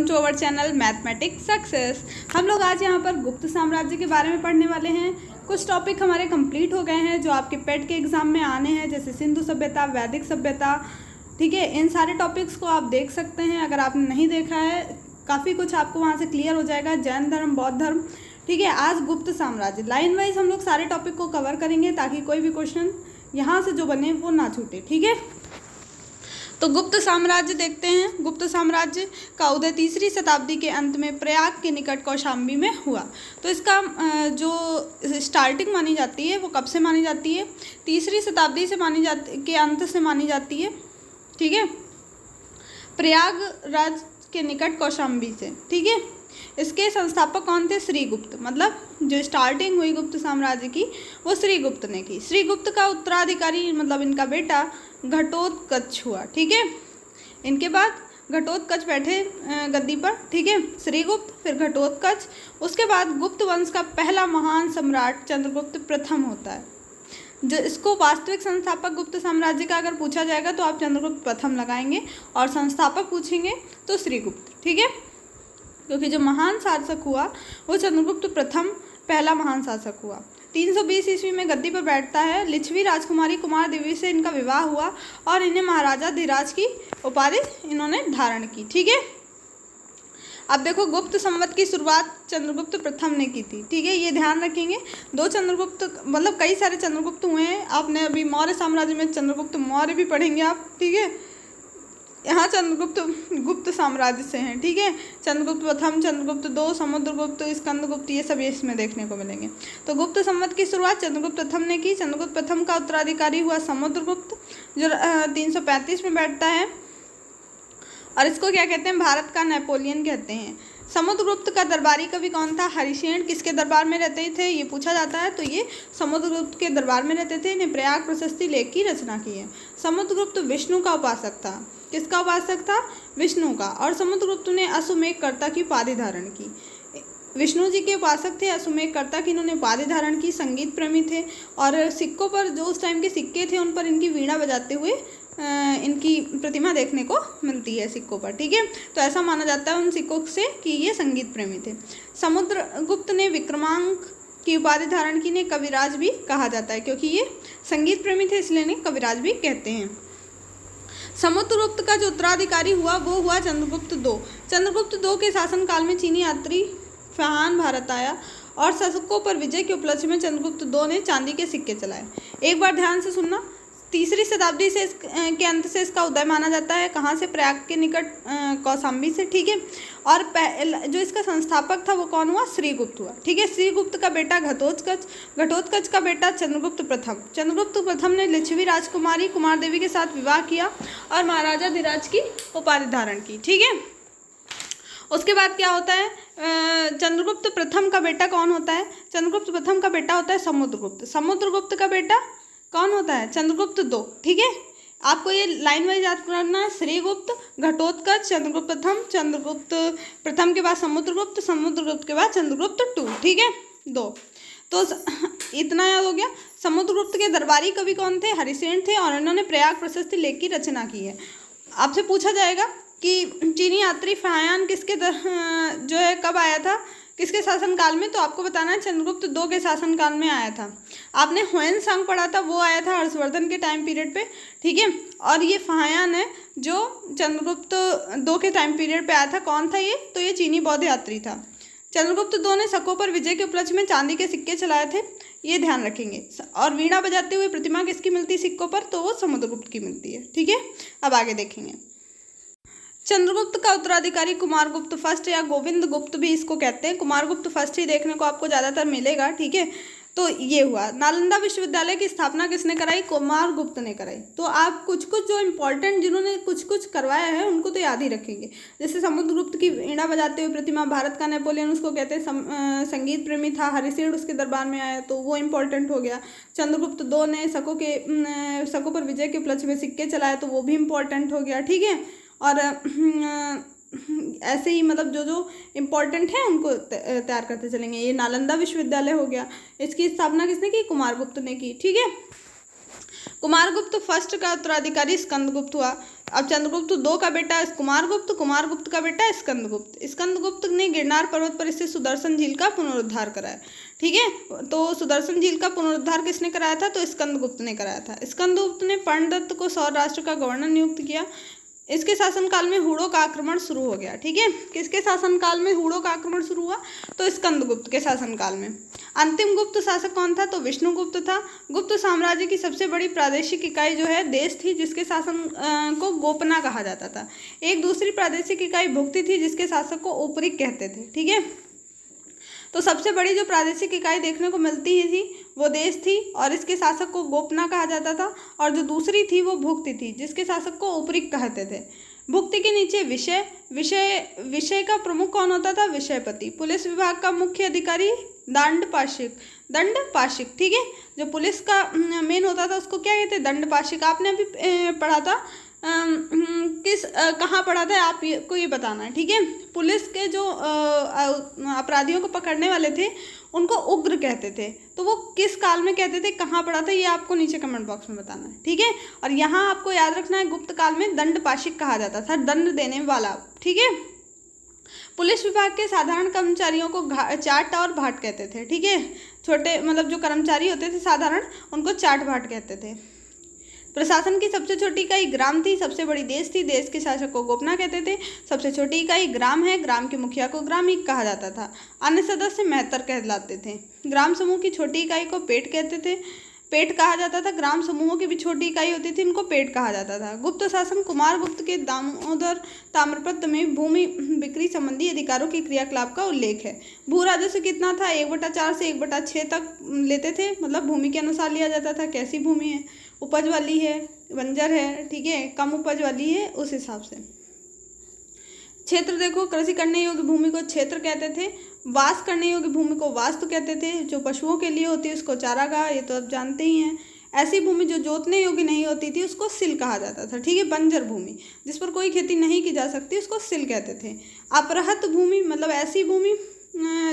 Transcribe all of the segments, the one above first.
To our channel mathematics success. हम लोग आज यहाँ पर गुप्त साम्राज्य के बारे में पढ़ने वाले हैं। कुछ टॉपिक हमारे कंप्लीट हो गए हैं जो आपके पेट के एग्जाम में आने हैं, जैसे सिंधु सभ्यता, वैदिक सभ्यता। ठीक है, इन सारे टॉपिक्स को आप देख सकते हैं। अगर आपने नहीं देखा है, काफ़ी कुछ आपको वहाँ से क्लियर हो जाएगा। जैन धर्म, बौद्ध धर्म। ठीक है, आज गुप्त साम्राज्य लाइन वाइज हम लोग सारे टॉपिक को कवर करेंगे ताकि कोई भी क्वेश्चन यहाँ से जो बने वो ना छूटे। ठीक है, तो गुप्त साम्राज्य देखते हैं। गुप्त साम्राज्य का उदय 3री शताब्दी के अंत में प्रयाग के निकट कौशाम्बी में हुआ। तो इसका जो स्टार्टिंग मानी जाती है वो कब से मानी जाती है? 3री शताब्दी से के अंत से मानी जाती है। ठीक है, प्रयागराज के निकट कौशाम्बी से। ठीक है, इसके संस्थापक कौन थे? श्रीगुप्त। मतलब जो स्टार्टिंग हुई गुप्त साम्राज्य की वो श्रीगुप्त ने की। श्रीगुप्त का उत्तराधिकारी मतलब इनका बेटा घटोत्कच हुआ। ठीक है, इनके बाद घटोत्कच बैठे गद्दी पर। ठीक है, श्रीगुप्त, फिर घटोत्कच, उसके बाद गुप्त वंश का पहला महान सम्राट चंद्रगुप्त प्रथम होता है। जो इसको वास्तविक संस्थापक गुप्त साम्राज्य का अगर पूछा जाएगा तो आप चंद्रगुप्त प्रथम लगाएंगे, और संस्थापक पूछेंगे तो श्रीगुप्त। ठीक है, क्योंकि जो महान शासक हुआ वो चंद्रगुप्त प्रथम पहला महान शासक हुआ। 320 ईस्वी में गद्दी पर बैठता है। लिच्छवी राजकुमारी कुमार देवी से इनका विवाह हुआ और इन्हें महाराजा धीराज की उपाधि इन्होंने धारण की। ठीक है, अब देखो गुप्त संवत की शुरुआत चंद्रगुप्त प्रथम ने की थी। ठीक है, ये ध्यान रखेंगे। 2 चंद्रगुप्त मतलब कई सारे चंद्रगुप्त हुए हैं। आपने अभी मौर्य साम्राज्य में चंद्रगुप्त मौर्य भी पढ़ेंगे आप। ठीक है, यहाँ चंद्रगुप्त गुप्त साम्राज्य से हैं। ठीक है, चंद्रगुप्त प्रथम, चंद्रगुप्त 2, समुद्रगुप्त, स्कंदगुप्त, ये सब इसमें देखने को मिलेंगे। तो गुप्त संवत की शुरुआत चंद्रगुप्त प्रथम ने की। चंद्रगुप्त प्रथम का उत्तराधिकारी हुआ समुद्रगुप्त, जो 335 में बैठता है, और इसको क्या कहते हैं? भारत का नेपोलियन कहते हैं। समुद्रगुप्त का दरबारी कवि कौन था? हरिसेन। किसके दरबार में रहते थे ये पूछा जाता है, तो ये समुद्रगुप्त के दरबार में रहते थे। इन्हें प्रयाग प्रशस्ति लेख की रचना की है। समुद्रगुप्त विष्णु का उपासक था। किसका उपासक था? विष्णु का। और समुद्रगुप्त ने अश्वमेधकर्ता की उपाधि धारण की। विष्णु जी के उपासक थे, अश्वमेधकर्ता की इन्होंने उपाधि धारण की। संगीत प्रेमी थे, और सिक्कों पर जो उस टाइम के सिक्के थे उन पर इनकी वीणा बजाते हुए इनकी प्रतिमा देखने को मिलती है सिक्कों पर। ठीक है, तो ऐसा माना जाता है उन सिक्कों से कि ये संगीत प्रेमी थे। समुद्रगुप्त ने विक्रमांक की उपाधि धारण की। ने कविराज भी कहा जाता है, क्योंकि ये संगीत प्रेमी थे इसलिए इन्हें कविराज भी कहते हैं। समुद्रगुप्त का जो उत्तराधिकारी हुआ वो हुआ चंद्रगुप्त 2। चंद्रगुप्त 2 के शासनकाल में चीनी यात्री फहान भारत आया, और शासकों पर विजय के उपलक्ष्य में चंद्रगुप्त 2 ने चांदी के सिक्के चलाए। एक बार ध्यान से सुनना, 3री शताब्दी से के अंत से इसका उदय माना जाता है। कहाँ से? प्रयाग के निकट कौशाम्बी से। ठीक है, और जो इसका संस्थापक था वो कौन हुआ? श्रीगुप्त हुआ। ठीक है, श्रीगुप्त का बेटा घटोत्कच, घटोत्कच का बेटा चंद्रगुप्त प्रथम। चंद्रगुप्त प्रथम ने लिच्छवी राजकुमारी कुमार देवी के साथ विवाह किया और महाराजा धीराज की उपाधि धारण की। ठीक है, उसके बाद क्या होता है? चंद्रगुप्त प्रथम का बेटा कौन होता है? चंद्रगुप्त प्रथम का बेटा होता है समुद्रगुप्त। समुद्रगुप्त का बेटा कौन होता है? चंद्रगुप्त 2। ठीक है, आपको ये लाइन वाइज याद करना है। श्रीगुप्त, घटोत्कच, चंद्रगुप्त प्रथम, चंद्रगुप्त प्रथम के बाद समुद्रगुप्त, समुद्रगुप्त के बाद चंद्रगुप्त 2। ठीक है, 2। तो इतना याद हो गया। समुद्रगुप्त के दरबारी कवि कौन थे? हरिसेन थे, और इन्होंने प्रयाग प्रशस्ति लेख की रचना की है। आपसे पूछा जाएगा कि चीनी यात्री फहायान किसके जो है कब आया था, किसके शासनकाल में? तो आपको बताना है चंद्रगुप्त 2 के शासनकाल में आया था। आपने ह्वेनसांग पढ़ा था, वो आया था हर्षवर्धन के टाइम पीरियड पे। ठीक है, और ये फहायान है जो चंद्रगुप्त 2 के टाइम पीरियड पे आया था। कौन था ये? तो ये चीनी बौद्ध यात्री था। चंद्रगुप्त 2 ने शकों पर विजय के उपलक्ष्य में चांदी के सिक्के चलाए थे, ये ध्यान रखेंगे। और वीणा बजाते हुए प्रतिमा किसकी मिलती सिक्कों पर? तो वो समुद्रगुप्त की मिलती है। ठीक है, अब आगे देखेंगे। चंद्रगुप्त का उत्तराधिकारी कुमारगुप्त फर्स्ट या गोविंद गुप्त भी इसको कहते हैं। कुमारगुप्त फर्स्ट ही देखने को आपको ज़्यादातर मिलेगा। ठीक है, तो ये हुआ। नालंदा विश्वविद्यालय की स्थापना किसने कराई? कुमारगुप्त ने कराई। तो आप कुछ कुछ जो इम्पोर्टेंट जिन्होंने कुछ कुछ करवाया है उनको तो याद ही रखेंगे। जैसे समुद्रगुप्त की वीणा बजाते हुए प्रतिमा, भारत का नेपोलियन उसको कहते हैं, संगीत प्रेमी था, हरिसेन उसके दरबार में आया तो वो इम्पोर्टेंट हो गया। चंद्रगुप्त 2 ने शकों पर विजय के उपलक्ष्य में सिक्के चलाए तो वो भी इम्पोर्टेंट हो गया। ठीक है, और ऐसे ही मतलब जो जो इम्पोर्टेंट है उनको तैयार करते चलेंगे। ये नालंदा विश्वविद्यालय हो गया, इसकी स्थापना किसने की? कुमारगुप्त ने की। ठीक है, कुमारगुप्त फर्स्ट का उत्तराधिकारी स्कंदगुप्त हुआ। अब चंद्रगुप्त दो का बेटा कुमारगुप्त, कुमारगुप्त का बेटा स्कंदगुप्त। स्कंदगुप्त ने गिरनार पर्वत पर स्थित सुदर्शन झील का पुनरुद्धार कराया। ठीक है, तो सुदर्शन झील का पुनरुद्धार किसने कराया था? तो स्कंदगुप्त ने कराया था। स्कंदगुप्त ने पर्णदत्त को सौर राष्ट्र का गवर्नर नियुक्त किया। इसके शासनकाल में हूणों का आक्रमण शुरू हो गया। ठीक है, किसके शासनकाल में हूणों का आक्रमण शुरू हुआ? तो स्कंदगुप्त के शासनकाल में। अंतिम गुप्त शासक कौन था? तो विष्णुगुप्त था। गुप्त साम्राज्य की सबसे बड़ी प्रादेशिक इकाई जो है देश थी, जिसके शासन को गोपना कहा जाता था। एक दूसरी प्रादेशिक इकाई भुक्ति थी, जिसके शासक को उपरिक कहते थे। ठीक है, तो सबसे बड़ी जो प्रादेशिक इकाई देखने को मिलती ही थी वो देश थी और इसके शासक को गोपना कहा जाता था, और जो दूसरी थी वो भुक्ति थी, जिसके शासक को उपरिक कहते थे। भुक्ति के नीचे विषय का प्रमुख कौन होता था? विषयपति। पुलिस विभाग का मुख्य अधिकारी दंडपाशिक। ठीक है, जो पुलिस का मेन होता था उसको क्या कहते हैं? दंडपाशिक। आपने अभी पढ़ा था, कहाँ पढ़ा था आपको ये बताना है। ठीक है, पुलिस के जो अपराधियों को पकड़ने वाले थे उनको उग्र कहते थे। तो वो किस काल में कहते थे, कहाँ पढ़ा था, ये आपको नीचे कमेंट बॉक्स में बताना है। ठीक है, और यहाँ आपको याद रखना है गुप्त काल में दंडपाशिक कहा जाता था, दंड देने वाला। ठीक है, पुलिस विभाग के साधारण कर्मचारियों को चाट और भाट कहते थे। ठीक है, छोटे मतलब जो कर्मचारी होते थे साधारण, उनको चाट भाट कहते थे। प्रशासन की सबसे छोटी इकाई ग्राम थी, सबसे बड़ी देश थी, देश के शासक को गोपना कहते थे। सबसे छोटी इकाई ग्राम है, ग्राम के मुखिया को ग्रामीक कहा जाता था। अन्य सदस्य मेहतर कहलाते थे। ग्राम समूह की छोटी इकाई को पेट कहते थे, पेट कहा जाता था। ग्राम समूहों की भी छोटी इकाई होती थी, इनको पेट कहा जाता था। गुप्त शासन कुमारगुप्त के दामोदर ताम्रपत्र में भूमि बिक्री संबंधी अधिकारों के क्रियाकलाप का उल्लेख है। भू राजस्व कितना था? 1/4 से 1/6 तक लेते थे, मतलब भूमि के अनुसार लिया जाता था। कैसी भूमि है, उपज वाली है, बंजर है, ठीक है, कम उपज वाली है, उस हिसाब से। क्षेत्र देखो, कृषि करने योग्य भूमि को क्षेत्र कहते थे, वास करने योग्य भूमि को वास्तु कहते थे, जो पशुओं के लिए होती है उसको चारागाह, ये तो आप जानते ही हैं। ऐसी भूमि जो जोतने योग्य नहीं होती थी उसको सिल कहा जाता था। ठीक है, बंजर भूमि जिस पर कोई खेती नहीं की जा सकती उसको सिल कहते थे। अपरहत भूमि मतलब ऐसी भूमि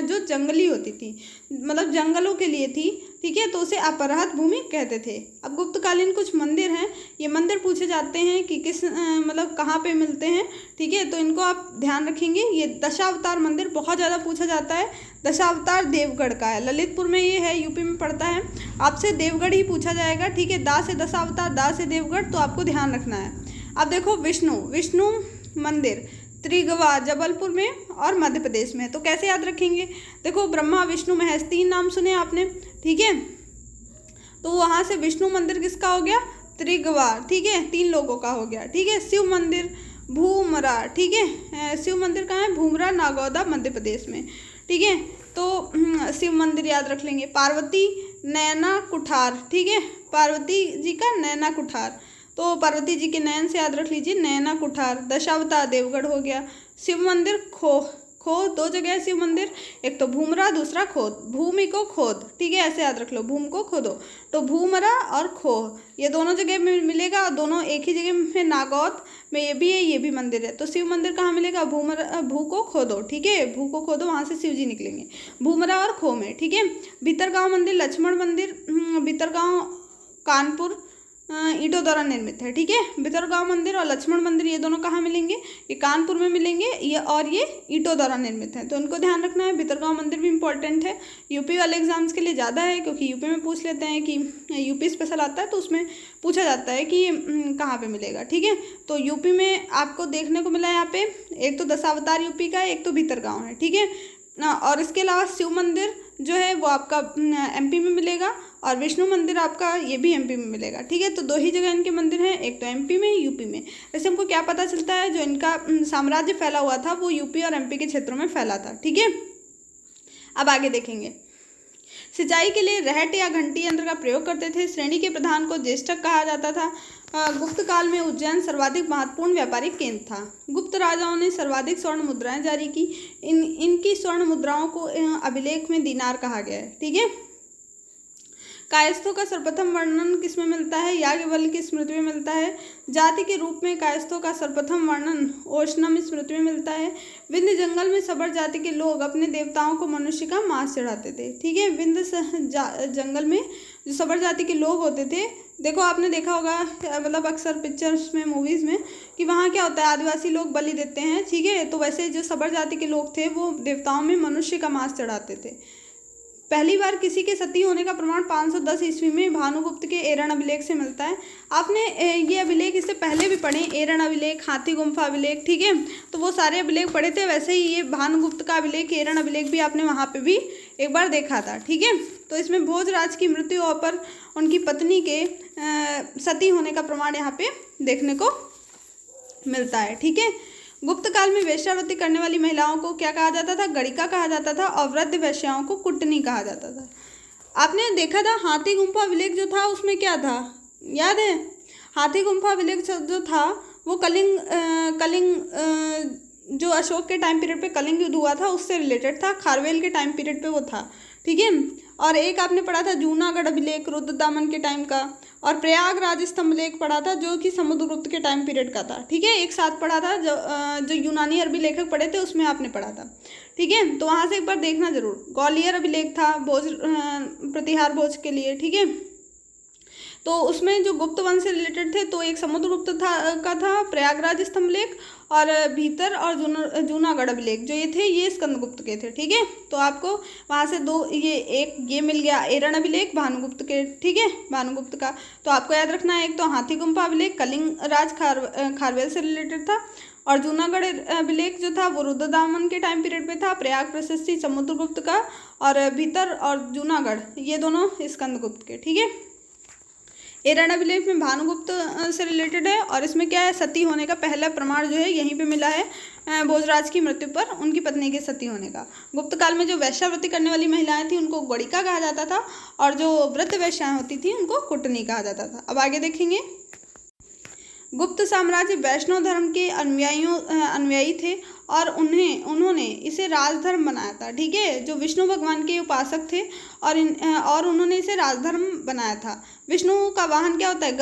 जो जंगली होती थी, मतलब जंगलों के लिए थी। ठीक है, तो उसे अपरहत भूमि कहते थे। अब गुप्तकालीन कुछ मंदिर हैं, ये मंदिर पूछे जाते हैं कि किस मतलब कहाँ पे मिलते हैं। ठीक है, तो इनको आप ध्यान रखेंगे। ये दशावतार मंदिर बहुत ज़्यादा पूछा जाता है। दशावतार देवगढ़ का है, ललितपुर में ये है, यूपी में पड़ता है। आपसे देवगढ़ ही पूछा जाएगा। ठीक है, दा से दशावतार, दा से देवगढ़, तो आपको ध्यान रखना है। अब देखो विष्णु मंदिर त्रिगवा जबलपुर में और मध्य प्रदेश में। तो कैसे याद रखेंगे? देखो ब्रह्मा विष्णु महेश, 3 नाम सुने आपने। ठीक है, तो वहाँ से विष्णु मंदिर किसका हो गया? त्रिगवा। ठीक है, 3 लोगों का हो गया। ठीक है, शिव मंदिर भूमरा। ठीक है, शिव मंदिर कहाँ है? भूमरा, नागौदा, मध्य प्रदेश में। ठीक है, तो शिव मंदिर याद रख लेंगे। पार्वती नैना कुठार। ठीक है, पार्वती जी का नैना कुठार, तो पार्वती जी के नयन से याद रख लीजिए, नैना कुठार। दशावतार देवगढ़ हो गया। शिव मंदिर खो 2 जगह है शिव मंदिर, एक तो भूमरा, दूसरा खोद, भूमि को खोद। ठीक है, ऐसे याद रख लो, भूमि को खोदो, तो भूमरा और खोह ये दोनों जगह में मिलेगा, और दोनों एक ही जगह में। नागौद में ये भी है, ये भी मंदिर है। तो शिव मंदिर कहाँ मिलेगा? भू को खोदो। ठीक है, भू को खोदो, वहाँ से शिव जी निकलेंगे, भूमरा और खो में। ठीक है, भीतरगांव मंदिर, लक्ष्मण मंदिर भीतरगांव कानपुर ईंटों द्वारा निर्मित है। ठीक है, भीतरगांव मंदिर और लक्ष्मण मंदिर ये दोनों कहाँ मिलेंगे? ये कानपुर में मिलेंगे, ये और ये ईंटों द्वारा निर्मित है, तो इनको ध्यान रखना है। भीतरगांव मंदिर भी इंपॉर्टेंट है, यूपी वाले एग्जाम्स के लिए ज़्यादा है, क्योंकि यूपी में पूछ लेते हैं कि यूपी स्पेशल आता है तो उसमें पूछा जाता है कि कहाँ पर मिलेगा। ठीक है, तो यूपी में आपको देखने को मिला है यहाँ पे, एक तो दशावतार यूपी का है, एक तो भीतरगांव है। ठीक है, और इसके अलावा शिव मंदिर जो है वो आपका एमपी में मिलेगा, और विष्णु मंदिर आपका ये भी एमपी में मिलेगा। ठीक है, तो 2 ही जगह इनके मंदिर हैं, एक तो एमपी में, यूपी में। वैसे हमको क्या पता चलता है, जो इनका साम्राज्य फैला हुआ था वो यूपी और एमपी के क्षेत्रों में फैला था। ठीक है, अब आगे देखेंगे। सिंचाई के लिए रहट या घंटी यंत्र का प्रयोग करते थे। श्रेणी के प्रधान को ज्येष्ठक कहा जाता था। गुप्त काल में उज्जैन सर्वाधिक महत्वपूर्ण व्यापारिक केंद्र था। गुप्त राजाओं ने सर्वाधिक स्वर्ण मुद्राएं जारी की। इनकी स्वर्ण मुद्राओं को अभिलेख में दीनार कहा गया है। ठीक है, कायस्थों का सर्वप्रथम वर्णन किसमें मिलता है? याज्ञवल्क्य की स्मृति में मिलता है। जाति के रूप में कायस्थों का सर्वप्रथम वर्णन ओशनम स्मृति में मिलता है। विंध्य जंगल में सबर जाति के लोग अपने देवताओं को मनुष्य का मांस चढ़ाते थे। ठीक है, विंध्य जंगल में जो सबर जाति के लोग होते थे, देखो आपने देखा होगा मतलब अक्सर पिक्चर्स में, मूवीज़ में, कि वहाँ क्या होता है, आदिवासी लोग बलि देते हैं। ठीक है, तो वैसे जो सबर जाति के लोग थे वो देवताओं में मनुष्य का मांस चढ़ाते थे। पहली बार किसी के सती होने का प्रमाण 510 ईस्वी में भानुगुप्त के एरण अभिलेख से मिलता है। आपने ये अभिलेख इससे पहले भी पढ़े, एरण अभिलेख, हाथी गुम्फा अभिलेख। ठीक है, तो वो सारे अभिलेख पढ़े थे। वैसे ही ये भानुगुप्त का अभिलेख, एरण अभिलेख भी आपने वहाँ पे भी एक बार देखा था। ठीक है, तो इसमें भोजराज की मृत्यु पर उनकी पत्नी के सती होने का प्रमाण यहाँ पे देखने को मिलता है। ठीक है, गुप्त काल में वेश्यावृत्ति करने वाली महिलाओं को क्या कहा जाता था? गणिका कहा जाता था, और वृद्ध वेश्याओं को कुटनी कहा जाता था। आपने देखा था हाथी गुम्फा अभिलेख जो था उसमें क्या था, याद है? हाथी गुम्फा अभिलेख जो था वो कलिंग जो अशोक के टाइम पीरियड पे कलिंग युद्ध हुआ था उससे रिलेटेड था, खारवेल के टाइम पीरियड पे वो था। ठीक है, और एक आपने पढ़ा था जूनागढ़ अभिलेख रुद्रदामन के टाइम का, और प्रयागराज स्तंभलेख पढ़ा था जो कि समुद्रगुप्त के टाइम पीरियड का था। ठीक है, एक साथ पढ़ा था, जो यूनानी अरबी लेखक पढ़े थे उसमें आपने पढ़ा था। ठीक है, तो वहाँ से एक बार देखना जरूर। ग्वालियर अभिलेख था भोज प्रतिहार भोज के लिए। ठीक है, तो उसमें जो गुप्त वंश से रिलेटेड थे तो एक समुद्रगुप्त का था, प्रयागराज स्तंभलेख, और भीतर और जूनागढ़ अभिलेख जो ये थे ये स्कंदगुप्त के थे। ठीक है, तो आपको वहाँ से दो ये मिल गया एरण अभिलेख भानुगुप्त के। ठीक है, भानुगुप्त का तो आपको याद रखना है, एक तो हाथी गुम्फा अभिलेख कलिंग राज खारवेल से रिलेटेड था, और जूनागढ़ अभिलेख जो था वो रुद्रदामन के टाइम पीरियड पे था, प्रयाग प्रशस्ति समुद्रगुप्त का, और भीतर और जूनागढ़ ये दोनों स्कंदगुप्त के। ठीक है, एरण अभिलेख में भानुगुप्त से रिलेटेड है, और इसमें क्या है, सती होने का पहला प्रमाण जो है यहीं पे मिला है भोजराज की मृत्यु पर उनकी पत्नी के सती होने का। गुप्त काल में जो वैश्यावृत्ति करने वाली महिलाएं थी उनको गणिका कहा जाता था, और जो वृद्ध वैश्याएं होती थी उनको कुटनी कहा जाता था। अब आगे देखेंगे। गुप्त साम्राज्य वैष्णव धर्म के अनुयायी थे, और उन्होंने इसे राजधर्म बनाया था। ठीक है, जो विष्णु भगवान के उपासक थे, और उन्होंने इसे राजधर्म बनाया था। विष्णु का वाहन क्या होता है?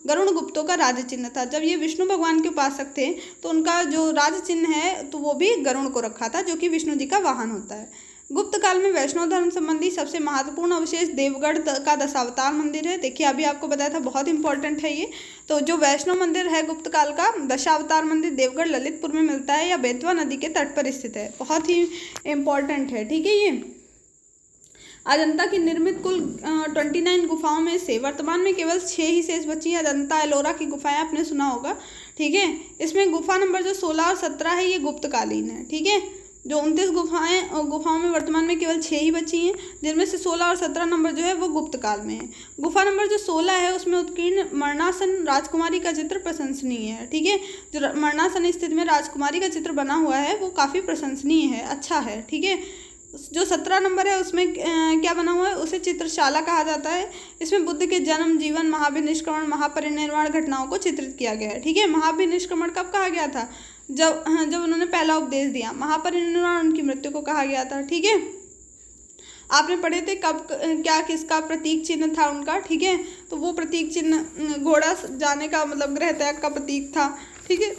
गरुण गुप्तों का राज चिन्ह था। जब ये विष्णु भगवान के उपासक थे तो उनका जो राज चिन्ह है तो वो भी गरुण को रखा था, जो कि विष्णु जी का वाहन होता है। गुप्त काल में वैष्णव धर्म संबंधी सबसे महत्वपूर्ण अवशेष देवगढ़ का दशावतार मंदिर है। देखिए अभी आपको बताया था, बहुत इंपॉर्टेंट है ये। तो जो वैष्णव मंदिर है गुप्त काल का, दशावतार मंदिर देवगढ़ ललितपुर में मिलता है, या बेतवा नदी के तट पर स्थित है। बहुत ही इम्पॉर्टेंट है। ठीक है, ये अजंता की निर्मित कुल 29 गुफाओं में से वर्तमान में केवल 6 ही शेष बची हैं। अजंता एलोरा की गुफाएं आपने सुना होगा। ठीक है, इसमें गुफा नंबर जो 16 और 17 है ये गुप्तकालीन है। ठीक है, जो 29 गुफाओं में वर्तमान में केवल 6 ही बची हैं, जिनमें से 16 और 17 नंबर जो है वो गुप्त काल में है। गुफा नंबर जो 16 है उसमें उत्कीर्ण मरणासन राजकुमारी का चित्र प्रशंसनीय है। ठीक है, जो मरणासन स्थिति में राजकुमारी का चित्र बना हुआ है वो काफ़ी प्रशंसनीय है, अच्छा है। ठीक है, जो 17 नंबर है उसमें क्या बना हुआ है, उसे चित्रशाला कहा जाता है। इसमें बुद्ध के जन्म, जीवन, महाभिनिष्क्रमण, महापरिनिर्वाण घटनाओं को चित्रित किया गया है। ठीक है, महाभिनिष्क्रमण कब कहा गया था? जब उन्होंने पहला उपदेश दिया। महापरिनिर्वाण उनकी मृत्यु को कहा गया था। ठीक है, आपने पढ़े थे कब क्या किसका प्रतीक चिन्ह था उनका। ठीक है, तो वो प्रतीक चिन्ह घोड़ा जाने का मतलब गृह त्याग का प्रतीक था। ठीक है,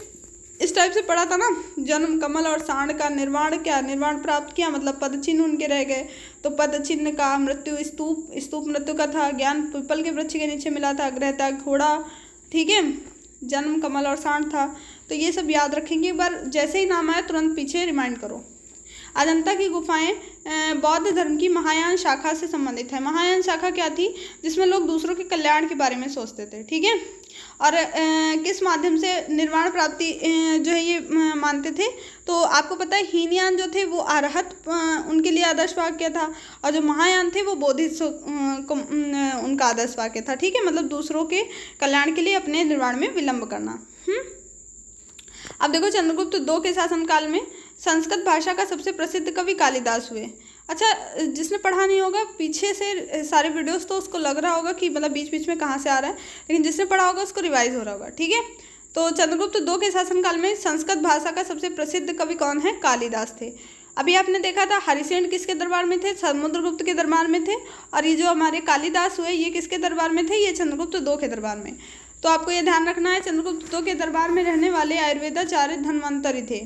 इस टाइप से पढ़ा था ना। जन्म, कमल और सांड का निर्वाण प्राप्त किया, मतलब पद चिन्ह उनके रह गए। तो पद चिन्ह का, मृत्यु स्तूप मृत्यु का था, ज्ञान पीपल के वृक्ष के नीचे मिला था, गृह त्याग घोड़ा। ठीक है, जन्म, कमल और सांड था। तो ये सब याद रखेंगे एक बार, जैसे ही नाम आए तुरंत पीछे रिमाइंड करो। अजंता की गुफाएं बौद्ध धर्म की महायान शाखा से संबंधित है। महायान शाखा क्या थी? जिसमें लोग दूसरों के कल्याण के बारे में सोचते थे। ठीक है, और किस माध्यम से निर्वाण प्राप्ति जो है ये मानते थे? तो आपको पता है हीनयान जो थे वो अरहत उनके लिए आदर्श वाक्य था, और जो महायान थे वो बोधिसत्व उनका आदर्श वाक्य था। ठीक है, मतलब दूसरों के कल्याण के लिए अपने निर्वाण में विलंब करना। अब देखो, चंद्रगुप्त II के शासनकाल में संस्कृत भाषा का सबसे प्रसिद्ध कवि कालिदास हुए। अच्छा, जिसने पढ़ा नहीं होगा पीछे से सारे वीडियोस तो उसको लग रहा होगा कि मतलब बीच बीच में कहाँ से आ रहा है, लेकिन जिसने पढ़ा होगा उसको रिवाइज हो रहा होगा। ठीक है, तो चंद्रगुप्त II के शासनकाल में संस्कृत भाषा का सबसे प्रसिद्ध कवि कौन है? कालिदास थे। अभी आपने देखा था हरिसेन किसके दरबार में थे, समुद्रगुप्त के दरबार में थे, और ये जो हमारे कालिदास हुए ये किसके दरबार में थे, ये चंद्रगुप्त दो के दरबार में। तो आपको ये ध्यान रखना है चंद्रगुप्त दो के दरबार में रहने वाले आयुर्वेदाचार्य धन्वंतरि थे।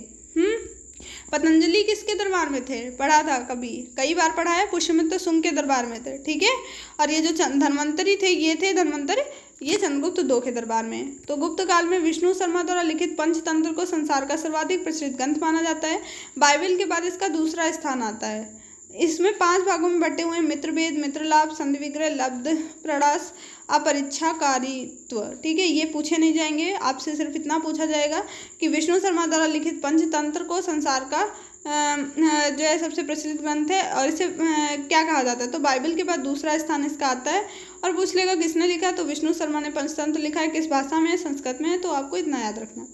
पतंजलि किसके दरबार में थे, पढ़ा था कभी, कई बार पढ़ा है, पुष्यमित्र शुंग के दरबार में थे, ठीक है। और ये जो धन्वंतरि थे ये थे धन्वंतरि, ये चंद्रगुप्त दो के दरबार में। तो गुप्त काल में विष्णु शर्मा द्वारा लिखित पंचतंत्र को संसार का सर्वाधिक प्रचलित ग्रंथ माना जाता है। बाइबल के बाद इसका दूसरा स्थान आता है। इसमें 5 भागों में बटे हुए हैं, मित्रभेद, मित्रलाभ, संधि विग्रह, लब्ध प्रणास, अपरिच्छाकारित्व, ठीक है। ये पूछे नहीं जाएंगे, आपसे सिर्फ इतना पूछा जाएगा कि विष्णु शर्मा द्वारा लिखित पंचतंत्र को संसार का जो है सबसे प्रचलित ग्रंथ है, और इसे क्या कहा जाता है, तो बाइबल के बाद दूसरा स्थान इसका आता है। और पूछ लेगा किसने लिखा, तो विष्णु शर्मा ने पंचतंत्र लिखा है, किस भाषा में है, संस्कृत में है, तो आपको इतना याद रखना।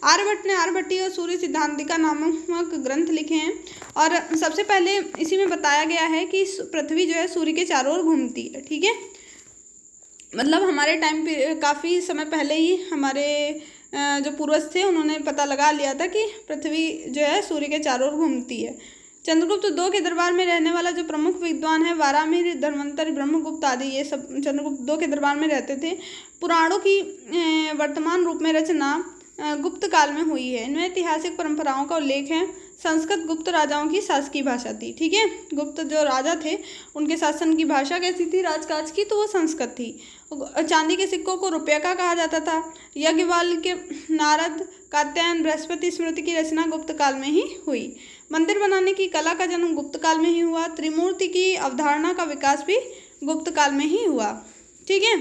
आर्यभट्ट ने आर्यभट्टीय और सूर्य सिद्धांतिका नामक ग्रंथ लिखे हैं, और सबसे पहले इसी में बताया गया है कि पृथ्वी जो है सूर्य के चारों ओर घूमती है, ठीक है। मतलब हमारे टाइम पे काफ़ी समय पहले ही हमारे जो पूर्वज थे उन्होंने पता लगा लिया था कि पृथ्वी जो है सूर्य के चारों ओर घूमती है। चंद्रगुप्त दो के दरबार में रहने वाला जो प्रमुख विद्वान है वारामिहिर, धन्वंतरि, ब्रह्मगुप्त आदि, ये सब चंद्रगुप्त दो के दरबार में रहते थे। पुराणों की वर्तमान रूप में रचना गुप्त काल में हुई है। इनमें ऐतिहासिक परंपराओं का उल्लेख है। संस्कृत गुप्त राजाओं की शासकीय भाषा थी, ठीक है। गुप्त जो राजा थे उनके शासन की भाषा कैसी थी, राजकाज की, तो वो संस्कृत थी। चांदी के सिक्कों को रुपया का कहा जाता था। याज्ञवल्क्य, नारद, कात्यायन, बृहस्पति स्मृति की रचना गुप्त काल में ही हुई। मंदिर बनाने की कला का जन्म गुप्त काल में ही हुआ। त्रिमूर्ति की अवधारणा का विकास भी गुप्त काल में ही हुआ, ठीक है।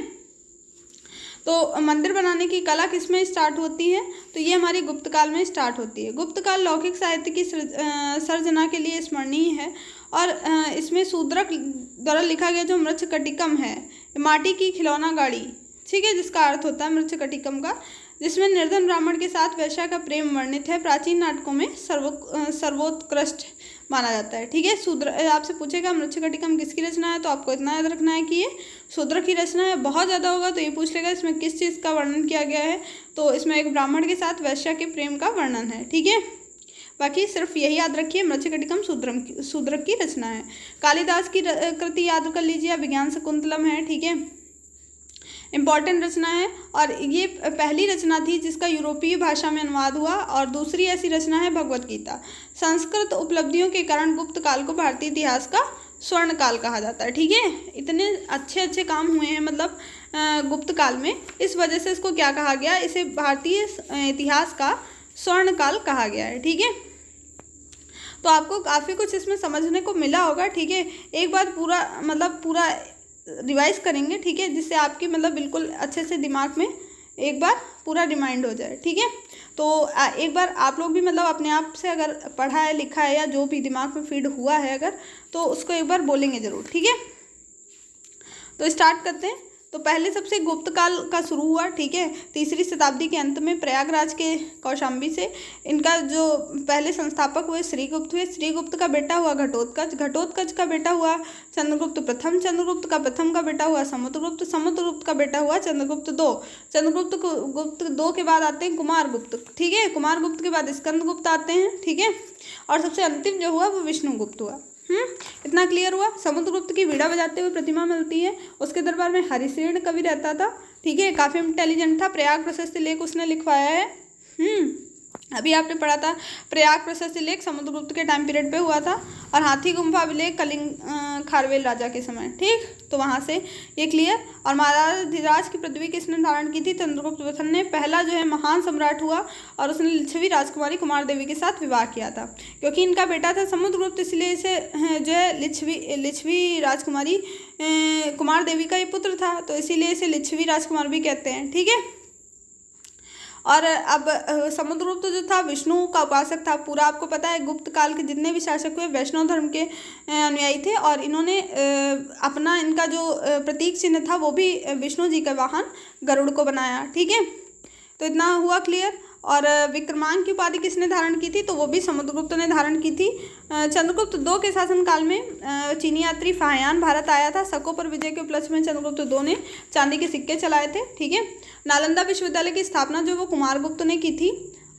तो मंदिर बनाने की कला किस में स्टार्ट होती है, तो ये हमारी गुप्त काल में स्टार्ट होती है। गुप्त काल लौकिक साहित्य की सर्जना के लिए स्मरणीय है, और इसमें शूद्रक द्वारा लिखा गया जो मृच्छकटिकम है, माटी की खिलौना गाड़ी, ठीक है, जिसका अर्थ होता है मृच्छकटिकम का, जिसमें निर्धन ब्राह्मण के साथ वैश्या का प्रेम वर्णित है, प्राचीन नाटकों में सर्वोत्कृष्ट माना जाता है, ठीक है। शूद्र आपसे पूछेगा मृच्छकटिकम किसकी रचना है, तो आपको इतना याद रखना है कि ये शूद्र की रचना है। बहुत ज़्यादा होगा तो ये पूछ लेगा इसमें किस चीज़ का वर्णन किया गया है, तो इसमें एक ब्राह्मण के साथ वैश्या के प्रेम का वर्णन है, ठीक है। बाकी सिर्फ यही याद रखिए मृच्छकटिकम शूद्र की रचना है। कालिदास की कृति याद कर लीजिए, विज्ञान शकुंतलम है, ठीक है, इम्पॉर्टेंट रचना है। और ये पहली रचना थी जिसका यूरोपीय भाषा में अनुवाद हुआ, और दूसरी ऐसी रचना है भगवत गीता। संस्कृत उपलब्धियों के कारण गुप्त काल को भारतीय इतिहास का स्वर्ण काल कहा जाता है, ठीक है। इतने अच्छे अच्छे काम हुए हैं मतलब गुप्त काल में, इस वजह से इसको क्या कहा गया, इसे भारतीय इतिहास का स्वर्ण काल कहा गया है, ठीक है। तो आपको काफ़ी कुछ इसमें समझने को मिला होगा, ठीक है। एक बार पूरा रिवाइज करेंगे, ठीक है, जिससे आपकी मतलब बिल्कुल अच्छे से दिमाग में एक बार पूरा रिमाइंड हो जाए, ठीक है। तो एक बार आप लोग भी मतलब अपने आप से अगर पढ़ा है, लिखा है, या जो भी दिमाग में फीड हुआ है अगर, तो उसको एक बार बोलेंगे ज़रूर, ठीक है। तो स्टार्ट करते हैं। तो पहले सबसे गुप्त काल का शुरू हुआ, ठीक है, 3री शताब्दी के अंत में प्रयागराज के कौशाम्बी से। इनका जो पहले संस्थापक हुए श्रीगुप्त हुए। श्रीगुप्त का बेटा हुआ घटोत्कच, घटोत्कच का बेटा हुआ चंद्रगुप्त प्रथम, चंद्रगुप्त का प्रथम का बेटा हुआ समुद्रगुप्त, समुद्रगुप्त का बेटा हुआ चंद्रगुप्त दो, चंद्रगुप्त दो के बाद आते हैं कुमारगुप्त, ठीक है, कुमारगुप्त के बाद स्कंदगुप्त आते हैं, ठीक है, और सबसे अंतिम जो हुआ वो विष्णुगुप्त हुआ। इतना क्लियर हुआ। समुद्रगुप्त की वीणा बजाते हुए प्रतिमा मिलती है, उसके दरबार में हरिसेन कवि रहता था, ठीक है, काफ़ी इंटेलिजेंट था। प्रयाग प्रशस्ति लेख उसने लिखवाया है। अभी आपने पढ़ा था प्रयाग प्रशस्ति लेख समुद्रगुप्त के टाइम पीरियड पे हुआ था, और हाथी गुम्फा अभिलेख कलिंग खारवेल राजा के समय, ठीक, तो वहाँ से ये क्लियर। और महाराज धीराज की पदवी किसने धारण की थी, चंद्रगुप्त प्रथम ने। पहला जो है महान सम्राट हुआ, और उसने लिच्छवी राजकुमारी कुमार देवी के साथ विवाह किया था, क्योंकि इनका बेटा था समुद्रगुप्त, इसलिए इसे जो है लिच्छवी राजकुमारी कुमार देवी का ये पुत्र था, तो इसीलिए इसे लिच्छवी राजकुमार भी कहते हैं, ठीक है। और अब समुद्रगुप्त जो था विष्णु का उपासक था। पूरा आपको पता है गुप्त काल के जितने भी शासक हुए वैष्णव धर्म के अनुयायी थे, और इन्होंने अपना इनका जो प्रतीक चिन्ह था वो भी विष्णु जी का वाहन गरुड़ को बनाया, ठीक है। तो इतना हुआ क्लियर। और विक्रमांक की उपाधि किसने धारण की थी, तो वो भी समुद्रगुप्त ने धारण की थी। चंद्रगुप्त दो के शासनकाल में चीनी यात्री फाहियान भारत आया था। शकों पर विजय के उपलक्ष्य में चंद्रगुप्त दो ने चांदी के सिक्के चलाए थे, ठीक है। नालंदा विश्वविद्यालय की स्थापना जो वो कुमारगुप्त ने की थी,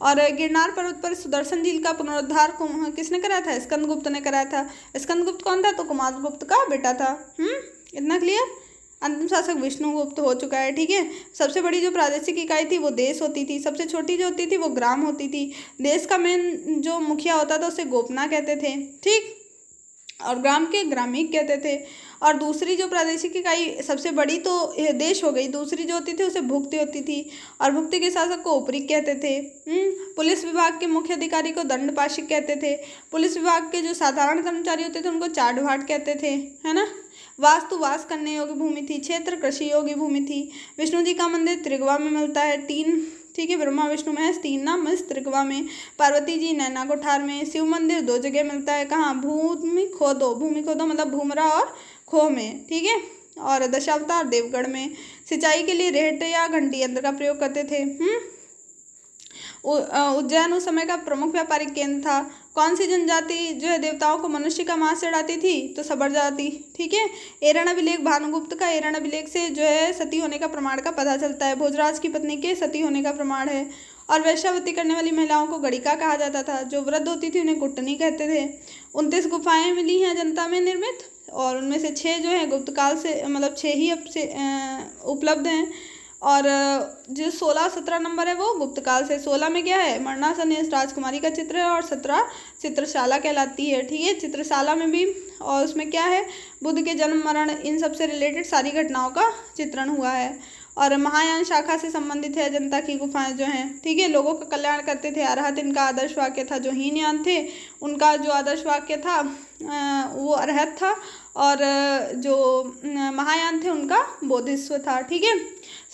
और गिरनार पर्वत पर सुदर्शन झील का पुनरुद्धार किसने कराया था? स्कंदगुप्त ने कराया था। स्कंदगुप्त कौन था? तो कुमारगुप्त का बेटा था। इतना क्लियर। अंतिम शासक विष्णुगुप्त हो चुका है। ठीक है। सबसे बड़ी जो प्रादेशिक इकाई थी वो देश होती थी, सबसे छोटी जो होती थी वो ग्राम होती थी। देश का मेन जो मुखिया होता था उसे गोपना कहते थे। ठीक। और ग्राम के ग्रामीण कहते थे। और दूसरी जो प्रादेशिक इकाई सबसे बड़ी तो देश हो गई, दूसरी जो होती थी उसे भुक्ति होती थी, और भुक्ति के शासक को उपरीक कहते थे। पुलिस विभाग के मुख्य अधिकारी को दंडपाशिक कहते थे। पुलिस विभाग के जो साधारण कर्मचारी होते थे उनको चाटभाट कहते थे, है ना। वास्तु वास करने योग्य भूमि थी। क्षेत्र कृषि योग्य भूमि थी। विष्णु जी का मंदिर त्रिगवा में मिलता है, 3। ठीक है। ब्रह्मा विष्णु महेश 3 ना, महेश त्रिगवा में। पार्वती जी नैना कोठार में। शिव मंदिर 2 जगह मिलता है, कहाँ? भूमि खोदो मतलब भूमरा और खो में। ठीक है। और दशावतार देवगढ़ में। सिंचाई के लिए रेहट या घंटी यंत्र का प्रयोग करते थे। उज्जैन उस समय का प्रमुख व्यापारिक केंद्र था। कौन सी जनजाति जो है देवताओं को मनुष्य का मांस चढ़ाती थी? तो सबर जाति। ठीक है। एरण अभिलेख भानुगुप्त का एरण अभिलेख से जो है सती होने का प्रमाण का पता चलता है। भोजराज की पत्नी के सती होने का प्रमाण है। और वैश्यावृत्ति करने वाली महिलाओं को गणिका कहा जाता था। जो वृद्ध होती थी उन्हें कुटनी कहते थे। 29 गुफाएं मिली हैं जनता में निर्मित, और उनमें से 6 जो है गुप्त काल से, मतलब 6 ही अब से उपलब्ध हैं। और जो 16-17 नंबर है वो गुप्त काल से। 16 में क्या है? मरणासनेस राजकुमारी का चित्र है, और 17 चित्रशाला कहलाती है। ठीक है। चित्रशाला में भी, और उसमें क्या है? बुद्ध के जन्म मरण इन सब से रिलेटेड सारी घटनाओं का चित्रण हुआ है। और महायान शाखा से संबंधित है जनता की गुफाएं जो हैं। ठीक है। लोगों का कल्याण करते थे। अरहत इनका आदर्श वाक्य था। जो हीनयान थे उनका जो आदर्श वाक्य था वो अरहत था, और जो महायान थे उनका बोधिस्व था। ठीक है।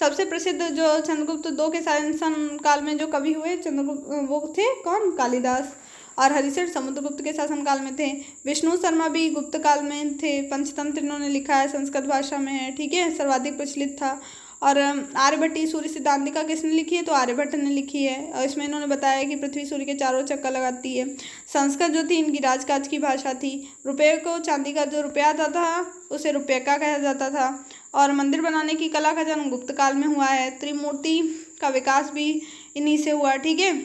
सबसे प्रसिद्ध जो चंद्रगुप्त II के शासन काल में जो कवि हुए चंद्रगुप्त, वो थे कौन? कालिदास। और हरिशेठ समुद्रगुप्त के शासनकाल में थे। विष्णु शर्मा भी गुप्त काल में थे। पंचतंत्र इन्होंने लिखा है, संस्कृत भाषा में है। ठीक है। सर्वाधिक प्रचलित था। और आर्यभट्टी सूर्य सिद्धांतिका किसने लिखी है? तो आर्यभट्ट ने लिखी है। और इसमें इन्होंने बताया कि पृथ्वी सूर्य के चारों चक्कर लगाती है। संस्कृत जो थी इनकी राजकाज की भाषा थी। रुपये को, चांदी का जो रुपया आता था उसे रुपयका कहा जाता था। और मंदिर बनाने की कला का जन्म गुप्त काल में हुआ है। त्रिमूर्ति का विकास भी इन्हीं से हुआ। ठीक है।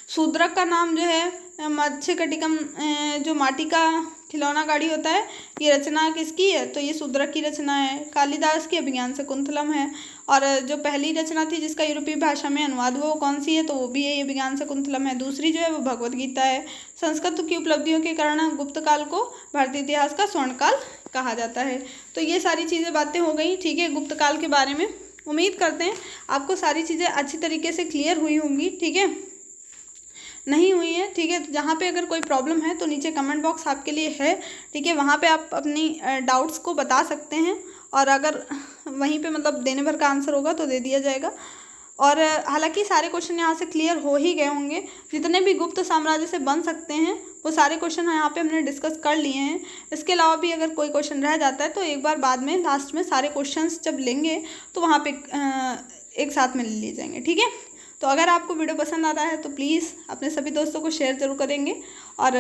शूद्रक का नाम जो है मत्स्यकटिकम, जो माटी का खिलौना गाड़ी होता है, ये रचना किसकी है? तो ये शूद्रक की रचना है। कालिदास की अभिज्ञान शकुंतलम है। और जो पहली रचना थी जिसका यूरोपीय भाषा में अनुवाद हुआ वो कौन सी है? तो वो भी है अभिज्ञान शकुंतलम है। दूसरी जो है वो भगवत गीता है। संस्कृत की उपलब्धियों के कारण गुप्त काल को भारतीय इतिहास का स्वर्ण काल कहा जाता है। तो ये सारी चीज़ें बातें हो गई। ठीक है। गुप्त काल के बारे में उम्मीद करते हैं आपको सारी चीज़ें अच्छी तरीके से क्लियर हुई होंगी। ठीक है। नहीं हुई है, ठीक है, तो जहाँ पे अगर कोई प्रॉब्लम है तो नीचे कमेंट बॉक्स आपके लिए है। ठीक है। वहाँ पे आप अपनी डाउट्स को बता सकते हैं, और अगर वहीं पे मतलब देने भर का आंसर होगा तो दे दिया जाएगा। और हालांकि सारे क्वेश्चन यहाँ से क्लियर हो ही गए होंगे। जितने भी गुप्त साम्राज्य से बन सकते हैं वो सारे क्वेश्चन यहाँ पे हमने डिस्कस कर लिए हैं। इसके अलावा भी अगर कोई क्वेश्चन रह जाता है तो एक बार बाद में लास्ट में सारे क्वेश्चंस जब लेंगे तो वहाँ पे एक साथ में ले लिए जाएंगे। ठीक है। तो अगर आपको वीडियो पसंद आता है तो प्लीज़ अपने सभी दोस्तों को शेयर ज़रूर करेंगे और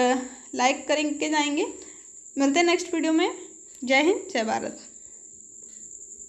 लाइक करेंगे जाएंगे। मिलते हैं नेक्स्ट वीडियो में। जय हिंद, जय भारत।